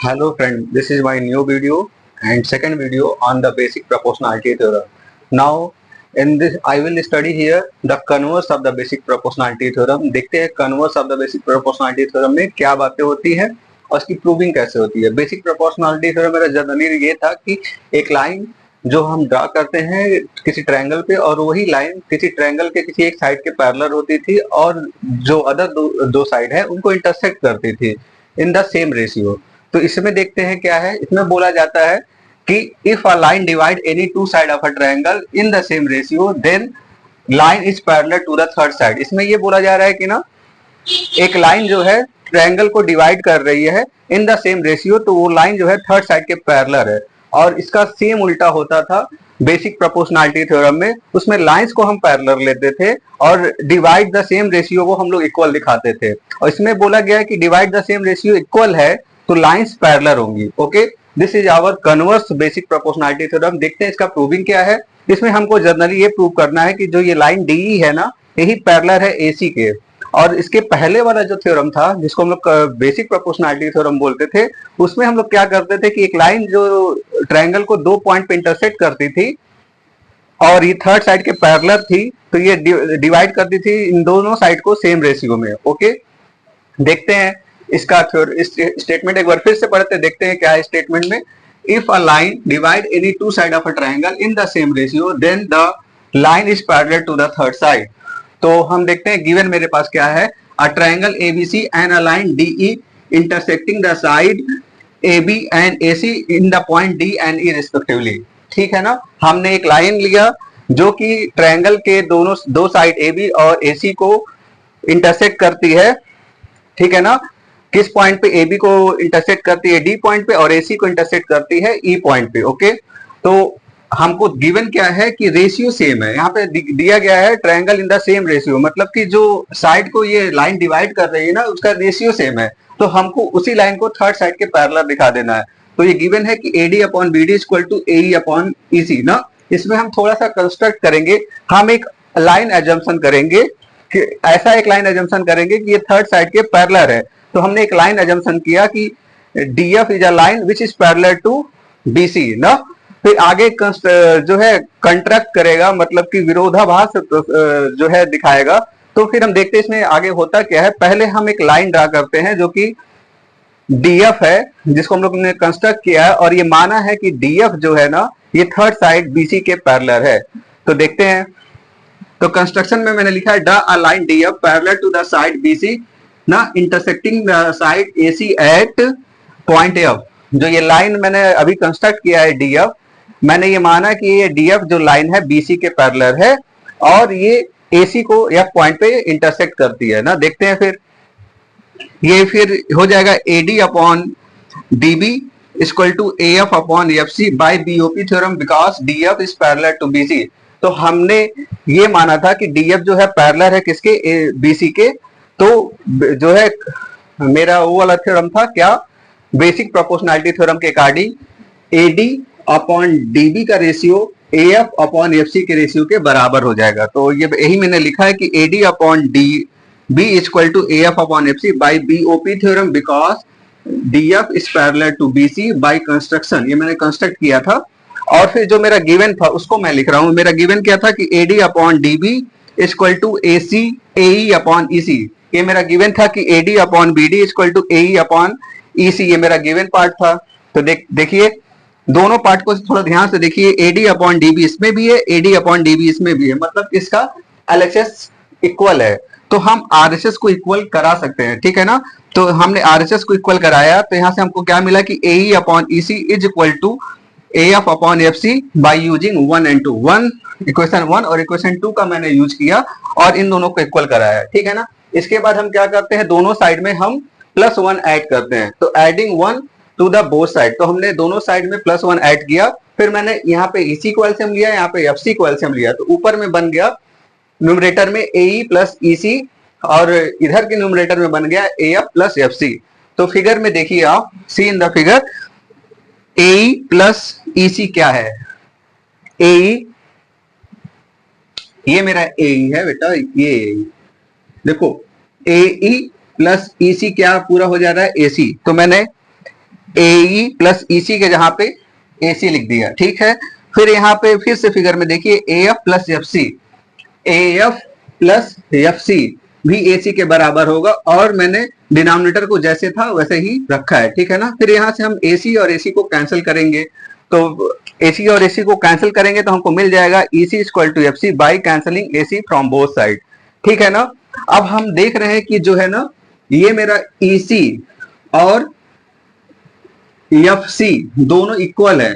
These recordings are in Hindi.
Hello friend, this is my new video and second video on the basic proportionality theorem. Now in this I will study here the converse of the basic proportionality theorem. देखते हैं converse of the basic proportionality theorem में क्या बातें होती है और उसकी प्रूविंग कैसे होती है। बेसिक proportionality theorem मेरा जनरली ये था कि एक लाइन जो हम ड्रा करते हैं किसी ट्रायंगल पे और वही लाइन किसी ट्रायंगल के किसी एक साइड के पैरेलल होती थी और जो अदर दो साइड है उनको इंटरसेक्ट करती थी इन द सेम रेशियो। तो इसमें देखते हैं क्या है, इसमें बोला जाता है कि if a line divide any two side of a triangle in the same ratio then line is parallel to the third side. इसमें ये बोला जा रहा है कि ना एक लाइन जो है ट्रायंगल को डिवाइड कर रही है इन द सेम रेशियो, तो वो लाइन जो है थर्ड साइड के पैरेलल है। और इसका सेम उल्टा होता था बेसिक प्रोपोर्शनैलिटी थ्योरम में, उसमें लाइंस को हम पैरेलल लेते थे और डिवाइड द सेम रेशियो को हम लोग इक्वल दिखाते थे। और इसमें बोला गया है कि divide the same ratio equal है तो लाइंस पैरेलल होंगी। Okay, this is our converse basic proportionality theorem. देखते हैं इसका प्रूविंग क्या है। इसमें हमको जनरली ये प्रूव करना है कि जो ये लाइन डी है ना, यही पैरेलल है एसी के। और इसके पहले वाला जो थ्योरम था जिसको हम लोग बेसिक प्रोपोर्शनैलिटी थ्योरम बोलते थे, उसमें हम लोग क्या करते थे कि एक लाइन जो ट्रायंगल को दो पॉइंट पे इंटरसेक्ट करती थी और ये थर्ड साइड के पैरेलल थी, तो ये डिवाइड करती थी इन दोनों साइड को सेम रेशियो में। ओके, देखते हैं इसका स्टेटमेंट एक बार फिर से पढ़ते, देखते हैं क्या है स्टेटमेंट में। If a line divide any two side of a triangle in the same ratio then the line is parallel to the third side. तो हम देखते हैं गिवन मेरे पास क्या है, a triangle ABC and a line DE intersecting the side AB and AC in the point D and E respectively. ठीक है ना, हमने एक लाइन लिया जो कि ट्रायंगल के दोनों दो साइड AB और AC को इंटरसेक्ट करती है। ठीक है ना, किस पॉइंट पे AB को इंटरसेक्ट करती है, D पॉइंट पे, और AC को इंटरसेक्ट करती है E पॉइंट पे। ओके, तो हमको गिवन क्या है कि रेशियो सेम है। यहाँ पे दिया गया है triangle in the same ratio, मतलब कि जो साइड को ये लाइन डिवाइड कर रही है ना उसका रेशियो सेम है, तो हमको उसी लाइन को थर्ड साइड के पैरेलल दिखा देना है। तो ये गिवन है कि AD upon BD equal to AE upon EC ना। इसमें हम थोड़ा सा कंस्ट्रक्ट करेंगे, हम एक लाइन एजम्पशन करेंगे कि ऐसा एक लाइन एजम्पशन करेंगे कि ये थर्ड साइड के पैरेलल है। तो हमने एक लाइन एजम्पशन किया कि DF is a line which is parallel to BC ना। फिर आगे जो है कंट्रैक्ट करेगा, मतलब कि विरोधाभास जो है दिखाएगा। तो फिर हम देखते हैं इसमें आगे होता क्या है। पहले हम एक लाइन ड्रा करते हैं जो कि DF है, जिसको हम लोग ने कंस्ट्रक्ट किया है, और ये माना है कि DF जो है ना ये थर्ड साइड BC के पैरेलल है। तो देखते हैं, तो कंस्ट्रक्शन में मैंने लिखा है draw a line DF parallel to the side BC ना intersecting the side AC at point F। जो ये लाइन मैंने अभी कंस्ट्रक्ट किया है DF, मैंने ये माना कि ये DF जो लाइन है BC के पैरेलल है और ये AC को F पॉइंट पे इंटरसेक्ट करती है ना। देखते हैं फिर ये फिर हो जाएगा AD upon DB equal to AF upon FC by BOP theorem because DF is parallel to BC। तो हमने ये माना था कि DF जो है पैरेलल है किसके, BC के। तो जो है मेरा वो वाला थ्योरम था क्या, बेसिक प्रोपोर्शनैलिटी थ्योरम के अकॉर्डिंग AD अपॉन DB का रेशियो AF अपॉन FC के रेशियो के बराबर हो जाएगा। तो ये यही मैंने लिखा है कि AD upon DB equal to AF upon FC by BOP theorem because DF is parallel to BC by construction. ये मैंने कंस्ट्रक्ट किया था। और फिर जो मेरा गिवन था उसको मैं लिख रहा हूं। मेरा गिवन क्या था कि AD upon DB equal to AC AE upon EC। ये मेरा गिवन था कि AD upon BD equal to AE upon EC। ये मेरा गिवन पार्ट था। तो देखिए दोनों पार्ट को थोड़ा ध्यान से देखिए, AD अपॉन DB इसमें भी है, AD अपॉन DB इसमें भी है, मतलब इसका LHS इक्वल है। तो हम RHS को इक्वल करा सकते हैं, ठीक है ना। तो हमने RHS को इक्वल कराया, तो यहां से हमको क्या मिला कि AE upon EC is equal to AF upon FC by using 1 and 2। Equation 1 और इक्वेशन 2 का मैंने यूज किया और इन दोनों को इक्वल कराया, ठीक है ना। इसके बाद हम क्या करते हैं, दोनों साइड में हम +1 ऐड करते हैं। तो adding 1 to the both side, तो हमने दोनों साइड में +1 ऐड किया। फिर मैंने यहाँ पे EC को एलसीएम लिया, यहाँ पे FC को एलसीएम लिया, तो ऊपर में बन गया न्यूमरेटर में AE प्लस EC और इधर के न्यूमरेटर में बन गया AF प्लस FC। तो फिगर में देखिए आप, see in the figure, AE plus EC क्या है, AE ये मेरा AE है बेटा, ये AE देखो, AE प्लस EC क्या पूरा हो जा रहा है AC। तो मैंने AE प्लस EC के जहां पे AC लिख दिया, ठीक है। फिर यहाँ पे फिर से फिगर में देखिए AF plus FC, AF plus FC भी AC के बराबर होगा, और मैंने डिनोमिनेटर को जैसे था वैसे ही रखा है, ठीक है ना। फिर यहाँ से हम AC और AC को कैंसिल करेंगे, तो AC और AC को कैंसिल करेंगे तो हमको मिल जाएगा EC equal to FC by cancelling AC from both side, ठीक है ना। अब हम देख रहे हैं कि जो है ना, ये मेरा EC और FC दोनों इक्वल है।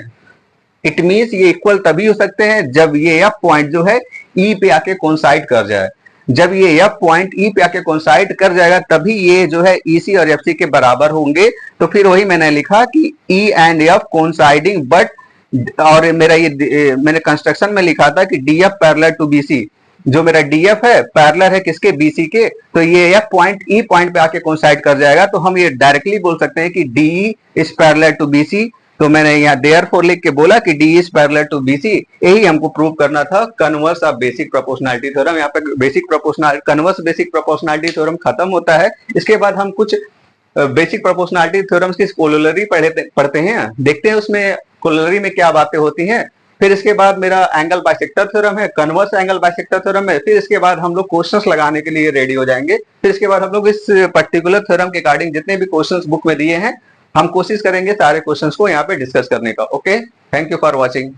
इट मीन्स ये इक्वल तभी हो सकते हैं जब ये F पॉइंट जो है E पे आके कोइंसाइड कर जाए। जब ये F पॉइंट E पे आके कोइंसाइड कर जाएगा तभी ये जो है EC और FC के बराबर होंगे। तो फिर वही मैंने लिखा कि E and F coinciding but, और मेरा ये मैंने कंस्ट्रक्शन में लिखा था कि DF पैरेलल टू BC, जो मेरा DF है पैरेलल है किसके, BC के, तो ये F पॉइंट E पॉइंट पे आके कोइंसाइड कर जाएगा। तो हम ये डायरेक्टली बोल सकते हैं कि DE is parallel to BC। तो मैंने यहाँ देयरफॉर लिख के बोला कि D is parallel to BC। यही हमको प्रूव करना था converse of basic proportionality theorem. यहाँ पे basic proportional converse basic proportionality theorem खत्म होता है। इसके बाद हम कुछ बेसिक प्रोपोर्शनैलिटी थ्योरम्स की कोरोलरी पढ़ते हैं, देखते हैं उसमें कोरोलरी में क्या बातें होती हैं। फिर इसके बाद मेरा एंगल बाइसेक्टर थ्योरम है, कन्वर्स एंगल बाइसेक्टर थ्योरम है। फिर इसके बाद हम लोग क्वेश्चंस लगाने के लिए रेडी हो जाएंगे। फिर इसके बाद हम लोग इस पर्टिकुलर थ्योरम के अकॉर्डिंग जितने भी क्वेश्चंस बुक में दिए हैं, हम कोशिश करेंगे सारे क्वेश्चंस को यहाँ पे डिस्कस करने का। Okay, thank you for watching.